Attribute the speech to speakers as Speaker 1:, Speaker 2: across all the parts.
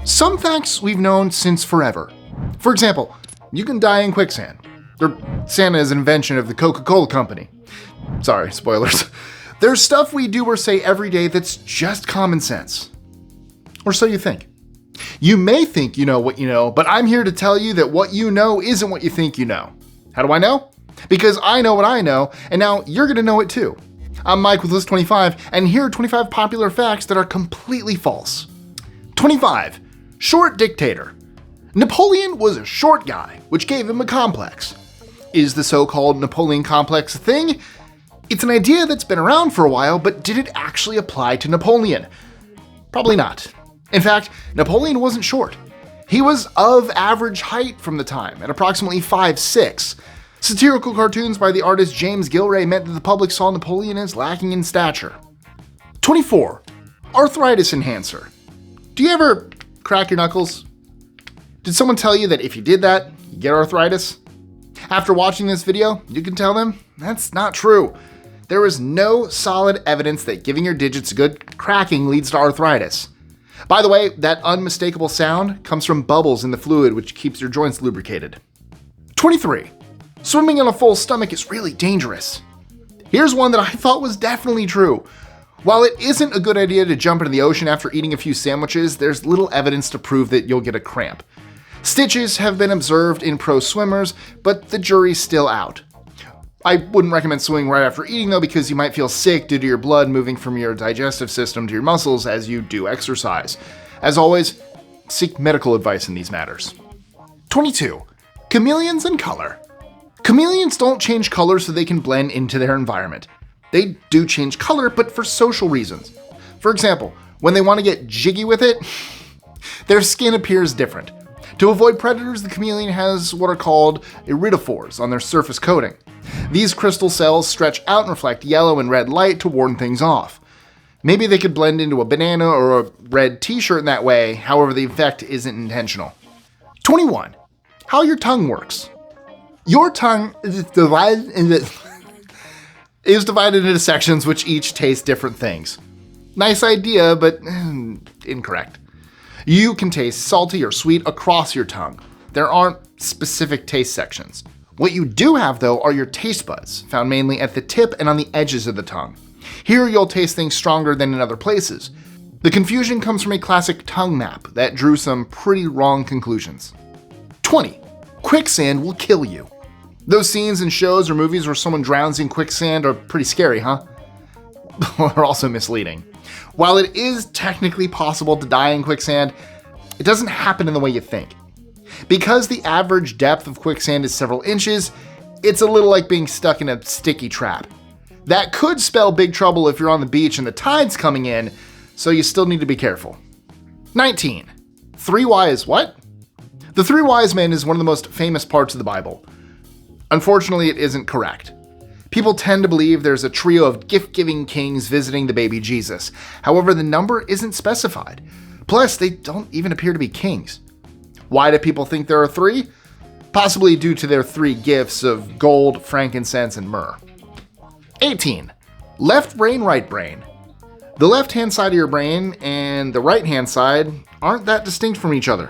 Speaker 1: Some facts we've known since forever. For example, you can die in quicksand. Sand is an invention of the Coca-Cola company. Sorry, spoilers. There's stuff we do or say every day that's just common sense. Or so you think. You may think you know what you know, but I'm here to tell you that what you know isn't what you think you know. How do I know? Because I know what I know, and now you're going to know it too. I'm Mike with List 25, and here are 25 popular facts that are completely false. 25. Short dictator. Napoleon was a short guy, which gave him a complex. Is the so-called Napoleon complex a thing? It's an idea that's been around for a while, but did it actually apply to Napoleon? Probably not. In fact, Napoleon wasn't short. He was of average height from the time, at approximately 5'6". Satirical cartoons by the artist James Gilray meant that the public saw Napoleon as lacking in stature. 24. Arthritis enhancer. Do you ever crack your knuckles? Did someone tell you that if you did that, you get arthritis? After watching this video, you can tell them that's not true. There is no solid evidence that giving your digits a good cracking leads to arthritis. By the way, that unmistakable sound comes from bubbles in the fluid which keeps your joints lubricated. 23. Swimming on a full stomach is really dangerous. Here's one that I thought was definitely true. While it isn't a good idea to jump into the ocean after eating a few sandwiches, there's little evidence to prove that you'll get a cramp. Stitches have been observed in pro swimmers, but the jury's still out. I wouldn't recommend swimming right after eating though, because you might feel sick due to your blood moving from your digestive system to your muscles as you do exercise. As always, seek medical advice in these matters. 22. Chameleons and color. Chameleons don't change color so they can blend into their environment. They do change color, but for social reasons. For example, when they want to get jiggy with it, their skin appears different. To avoid predators, the chameleon has what are called iridophores on their surface coating. These crystal cells stretch out and reflect yellow and red light to warn things off. Maybe they could blend into a banana or a red t-shirt in that way, however the effect isn't intentional. 21. How your tongue works. Your tongue is divided into sections which each taste different things. Nice idea, but incorrect. You can taste salty or sweet across your tongue. There aren't specific taste sections. What you do have, though, are your taste buds, found mainly at the tip and on the edges of the tongue. Here you'll taste things stronger than in other places. The confusion comes from a classic tongue map that drew some pretty wrong conclusions. 20. Quicksand will kill you. Those scenes in shows or movies where someone drowns in quicksand are pretty scary, huh? Or also misleading. While it is technically possible to die in quicksand, it doesn't happen in the way you think. Because the average depth of quicksand is several inches, it's a little like being stuck in a sticky trap. That could spell big trouble if you're on the beach and the tide's coming in, so you still need to be careful. 19. Three wise what? The Three Wise Men is one of the most famous parts of the Bible. Unfortunately, it isn't correct. People tend to believe there's a trio of gift-giving kings visiting the baby Jesus. However, the number isn't specified. Plus, they don't even appear to be kings. Why do people think there are three? Possibly due to their three gifts of gold, frankincense, and myrrh. 18. Left brain, right brain. The left-hand side of your brain and the right-hand side aren't that distinct from each other.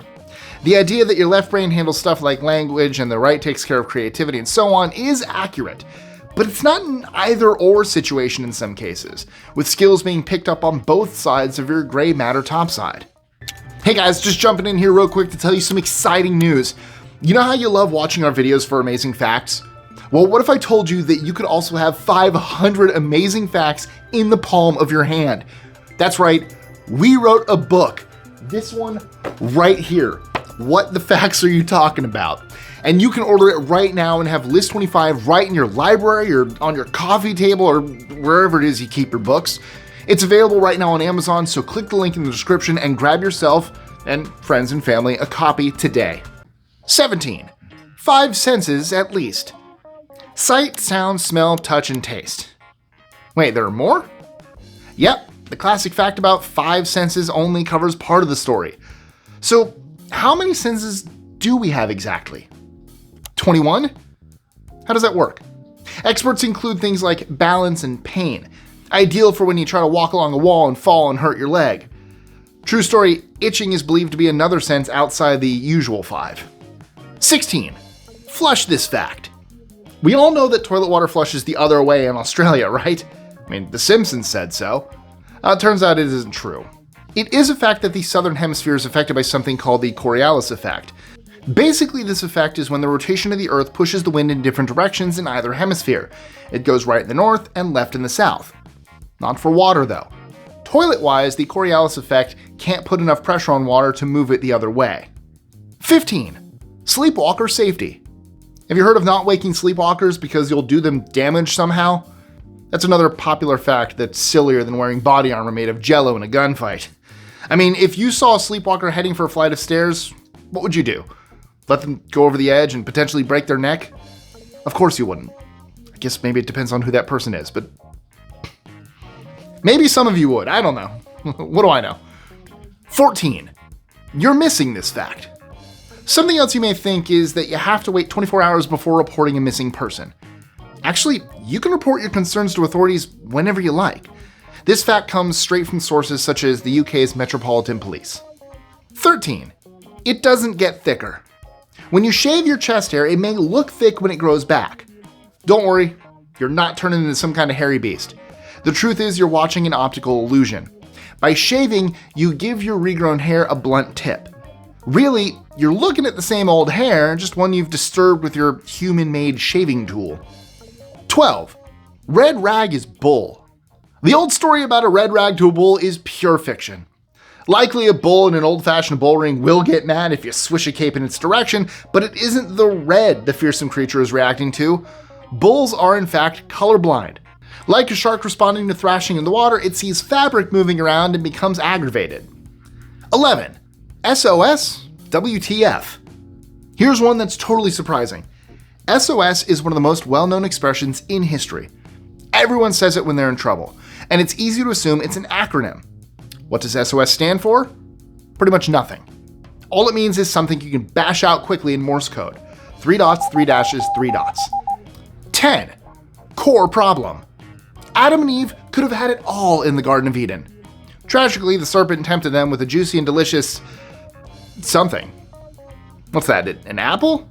Speaker 1: The idea that your left brain handles stuff like language and the right takes care of creativity and so on is accurate, but it's not an either-or situation in some cases, with skills being picked up on both sides of your gray matter topside. Hey guys, just jumping in here real quick to tell you some exciting news. You know how you love watching our videos for amazing facts? Well, what if I told you that you could also have 500 amazing facts in the palm of your hand? That's right, we wrote a book. This one right here. What the facts are you talking about? And you can order it right now and have List 25 right in your library or on your coffee table or wherever it is you keep your books. It's available right now on Amazon, so click the link in the description and grab yourself and friends and family a copy today. 17. 5 senses at least. Sight, sound, smell, touch, and taste. Wait, there are more? Yep, the classic fact about 5 senses only covers part of the story. So, how many senses do we have exactly? 21? How does that work? Experts include things like balance and pain, ideal for when you try to walk along a wall and fall and hurt your leg. True story, itching is believed to be another sense outside the usual 5. 16. Flush this fact. We all know that toilet water flushes the other way in Australia, right? I mean, The Simpsons said so. It turns out it isn't true. It is a fact that the southern hemisphere is affected by something called the Coriolis effect. Basically, this effect is when the rotation of the Earth pushes the wind in different directions in either hemisphere. It goes right in the north and left in the south. Not for water, though. Toilet-wise, the Coriolis effect can't put enough pressure on water to move it the other way. 15. Sleepwalker safety. Have you heard of not waking sleepwalkers because you'll do them damage somehow? That's another popular fact that's sillier than wearing body armor made of jello in a gunfight. I mean, if you saw a sleepwalker heading for a flight of stairs, what would you do? Let them go over the edge and potentially break their neck? Of course you wouldn't. I guess maybe it depends on who that person is, but maybe some of you would. I don't know. What do I know? 14. You're missing this fact. Something else you may think is that you have to wait 24 hours before reporting a missing person. Actually, you can report your concerns to authorities whenever you like. This fact comes straight from sources such as the UK's Metropolitan Police. 13. It doesn't get thicker. When you shave your chest hair, it may look thick when it grows back. Don't worry, you're not turning into some kind of hairy beast. The truth is you're watching an optical illusion. By shaving, you give your regrown hair a blunt tip. Really, you're looking at the same old hair, just one you've disturbed with your human-made shaving tool. 12. Red rag is bull. The old story about a red rag to a bull is pure fiction. Likely a bull in an old-fashioned bull ring will get mad if you swish a cape in its direction, but it isn't the red the fearsome creature is reacting to. Bulls are in fact colorblind. Like a shark responding to thrashing in the water, it sees fabric moving around and becomes aggravated. 11. S.O.S? WTF. Here's one that's totally surprising. S.O.S is one of the most well-known expressions in history. Everyone says it when they're in trouble, and it's easy to assume it's an acronym. What does S.O.S stand for? Pretty much nothing. All it means is something you can bash out quickly in Morse code. 3 dots, 3 dashes, 3 dots. 10. Core problem. Adam and Eve could have had it all in the Garden of Eden. Tragically, the serpent tempted them with a juicy and delicious something. What's that, an apple?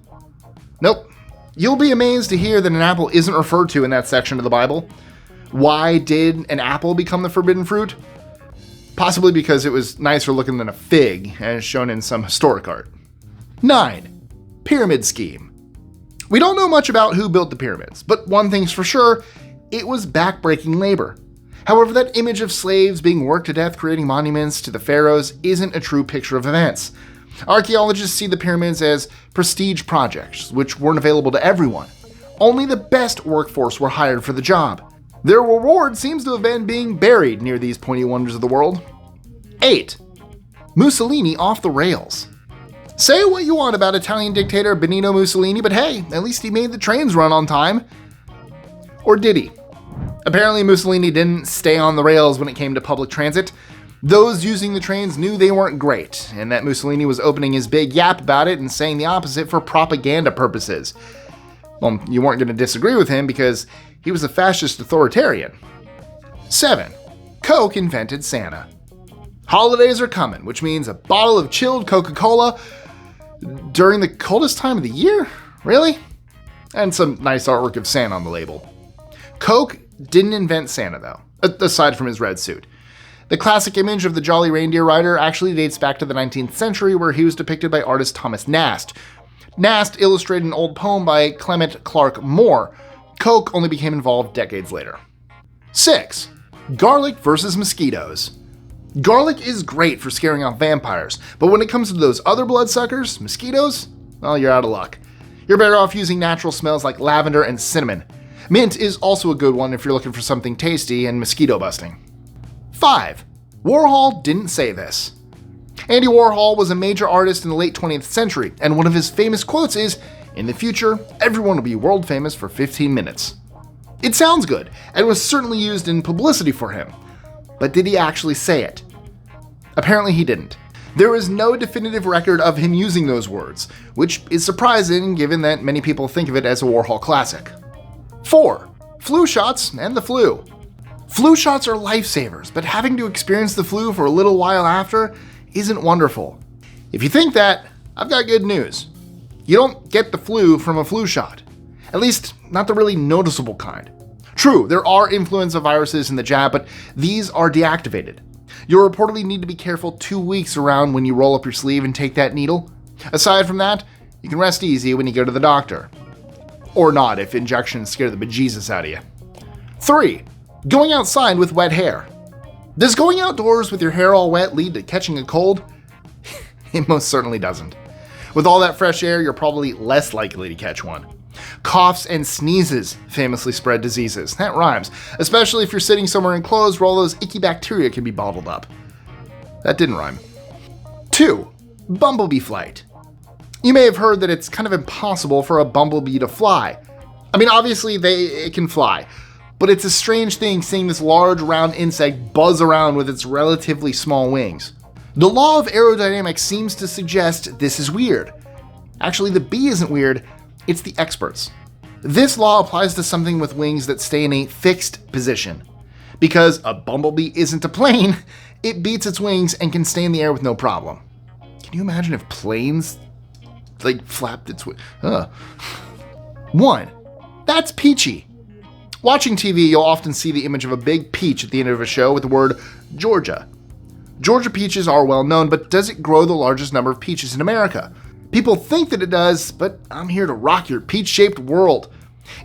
Speaker 1: Nope. You'll be amazed to hear that an apple isn't referred to in that section of the Bible. Why did an apple become the forbidden fruit? Possibly because it was nicer looking than a fig, as shown in some historic art. 9. Pyramid scheme. We don't know much about who built the pyramids, but one thing's for sure, it was backbreaking labor. However, that image of slaves being worked to death creating monuments to the pharaohs isn't a true picture of events. Archaeologists see the pyramids as prestige projects, which weren't available to everyone. Only the best workforce were hired for the job. Their reward seems to have been being buried near these pointy wonders of the world. 8. Mussolini off the rails. Say what you want about Italian dictator Benito Mussolini, but hey, at least he made the trains run on time. Or did he? Apparently Mussolini didn't stay on the rails when it came to public transit. Those using the trains knew they weren't great, and that Mussolini was opening his big yap about it and saying the opposite for propaganda purposes. Well, you weren't going to disagree with him because he was a fascist authoritarian. 7. Coke invented Santa. Holidays are coming, which means a bottle of chilled Coca-Cola during the coldest time of the year? Really? And some nice artwork of Santa on the label. Coke didn't invent Santa, though, aside from his red suit. The classic image of the Jolly Reindeer rider actually dates back to the 19th century, where he was depicted by artist Thomas Nast. Nast illustrated an old poem by Clement Clark Moore. Coke only became involved decades later. 6. Garlic versus mosquitoes. Garlic is great for scaring off vampires, but when it comes to those other bloodsuckers, mosquitoes, well, you're out of luck. You're better off using natural smells like lavender and cinnamon. Mint is also a good one if you're looking for something tasty and mosquito busting. 5. Warhol didn't say this. Andy Warhol was a major artist in the late 20th century, and one of his famous quotes is, "In the future, everyone will be world famous for 15 minutes. It sounds good, and was certainly used in publicity for him. But did he actually say it? Apparently he didn't. There is no definitive record of him using those words, which is surprising given that many people think of it as a Warhol classic. 4. Flu shots and the flu. Flu shots are lifesavers, but having to experience the flu for a little while after, isn't wonderful. If you think that, I've got good news. You don't get the flu from a flu shot. At least, not the really noticeable kind. True, there are influenza viruses in the jab, but these are deactivated. You'll reportedly need to be careful 2 weeks around when you roll up your sleeve and take that needle. Aside from that, you can rest easy when you go to the doctor. Or not, if injections scare the bejesus out of you. 3. Going outside with wet hair. Does going outdoors with your hair all wet lead to catching a cold? It most certainly doesn't. With all that fresh air, you're probably less likely to catch one. Coughs and sneezes famously spread diseases. That rhymes, especially if you're sitting somewhere enclosed where all those icky bacteria can be bottled up. That didn't rhyme. 2. Bumblebee flight. You may have heard that it's kind of impossible for a bumblebee to fly. I mean, obviously it can fly, but it's a strange thing seeing this large round insect buzz around with its relatively small wings. The law of aerodynamics seems to suggest this is weird. Actually, the bee isn't weird, it's the experts. This law applies to something with wings that stay in a fixed position. Because a bumblebee isn't a plane, it beats its wings and can stay in the air with no problem. Can you imagine if planes, flapped its wings? 1. That's peachy. Watching TV, you'll often see the image of a big peach at the end of a show with the word Georgia. Georgia peaches are well known, but does it grow the largest number of peaches in America? People think that it does, but I'm here to rock your peach-shaped world.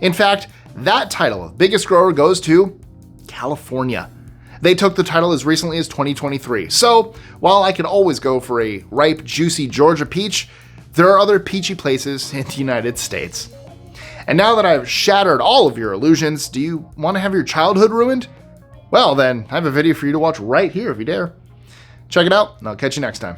Speaker 1: In fact, that title of biggest grower goes to California. They took the title as recently as 2023. So, while I could always go for a ripe, juicy Georgia peach, there are other peachy places in the United States. And now that I've shattered all of your illusions, do you want to have your childhood ruined? Well then, I have a video for you to watch right here if you dare. Check it out, and I'll catch you next time.